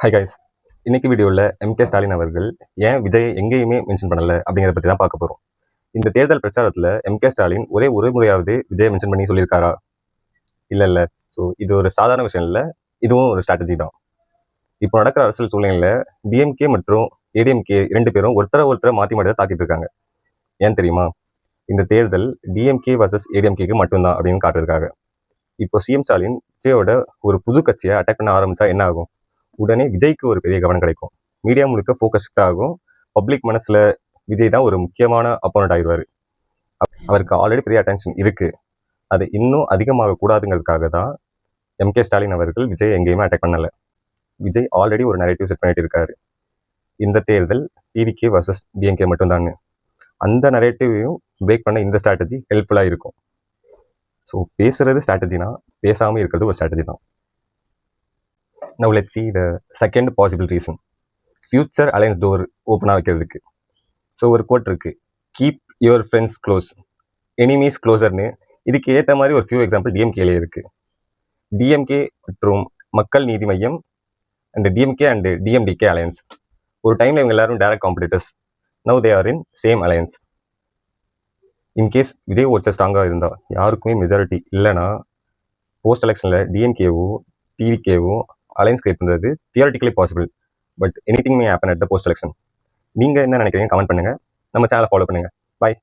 Hi guys. இன்னைக்கு வீடியோவில் MK Stalin அவர்கள் ஏன் விஜயை எங்கேயுமே மென்ஷன் பண்ணல அப்படிங்கிறத பற்றி தான் பார்க்க போகிறோம். இந்த தேர்தல் பிரச்சாரத்தில் எம்கே ஸ்டாலின் ஒரே ஒரு முறையாவது விஜயை மென்ஷன் பண்ணி சொல்லியிருக்காரா? இல்லை. ஸோ இது ஒரு சாதாரண விஷயம் இல்லை, இதுவும் ஒரு ஸ்ட்ராட்டஜி தான். இப்போ நடக்கிற அரசியல் சூழ்நிலையில் டிஎம்கே மற்றும் ஏடிஎம்கே 2 பேரும் ஒருத்தரை மாற்றி மாற்றி தான் தாக்கிட்டு இருக்காங்க. ஏன் தெரியுமா? இந்த தேர்தல் டிஎம்கே வர்சஸ் ஏடிஎம்கேக்கு மட்டும்தான் அப்படின்னு காட்டுறதுக்காக. இப்போ சிஎம் ஸ்டாலின் விஜயோட ஒரு புது கட்சியை அட்டாக் பண்ண ஆரம்பித்தா என்ன ஆகும்? உடனே விஜய்க்கு ஒரு பெரிய கவனம் கிடைக்கும். மீடியா முழுக்க ஃபோக்கஸ் ஷிஃப்ட் ஆகும். பப்ளிக் மனசில் விஜய் தான் ஒரு முக்கியமான அப்போனண்ட் ஆகிடுவார். அவருக்கு ஆல்ரெடி பெரிய அட்டென்ஷன் இருக்குது. அது இன்னும் அதிகமாக கூடாதுங்கிறதுக்காக தான் எம்கே ஸ்டாலின் அவர்கள் விஜய் எங்கேயுமே அட்டாக் பண்ணலை. விஜய் ஆல்ரெடி ஒரு நரேட்டிவ் செட் பண்ணிட்டு இருக்காரு. இந்த தேர்தல் டிவிகே வர்சஸ் டிஎம்கே மட்டும்தான். அந்த நரேட்டிவையும் பிரேக் பண்ண இந்த ஸ்ட்ராட்டஜி ஹெல்ப்ஃபுல்லாக இருக்கும். ஸோ பேசுகிறது ஸ்ட்ராட்டஜினா பேசாமல் இருக்கிறது ஒரு ஸ்ட்ராட்டஜி தான். Now let's see the second possible reason. Future alliance door ஓப்பனாக வைக்கிறதுக்கு. ஸோ ஒரு கோட் இருக்குது, keep your friends close, enemies க்ளோசர்னு. இதுக்கு ஏற்ற மாதிரி ஒரு ஃபியூ எக்ஸாம்பிள் டிஎம்கேலே இருக்குது. டிஎம்கே மற்றும் Makkal Needhi Maiam and DMK and DMDK alliance. ஒரு டைமில் இவங்க எல்லாரும் direct competitors. Now they are in same alliance. In case Vijay votes ஸ்ட்ராங்காக இருந்தால், யாருக்குமே மெஜாரிட்டி இல்லைன்னா, போஸ்ட் எலெக்ஷனில் டிஎம்கேவோ டிவிகேவோ அலைன்ஸ் கிரியேட் பண்ணுறது theoretically possible. But anything may happen at the post election. நீங்கள் என்ன நினைக்கிறீங்க? கமெண்ட் பண்ணுங்கள். நம்ம சேனலை ஃபாலோ பண்ணுங்கள். பாய்.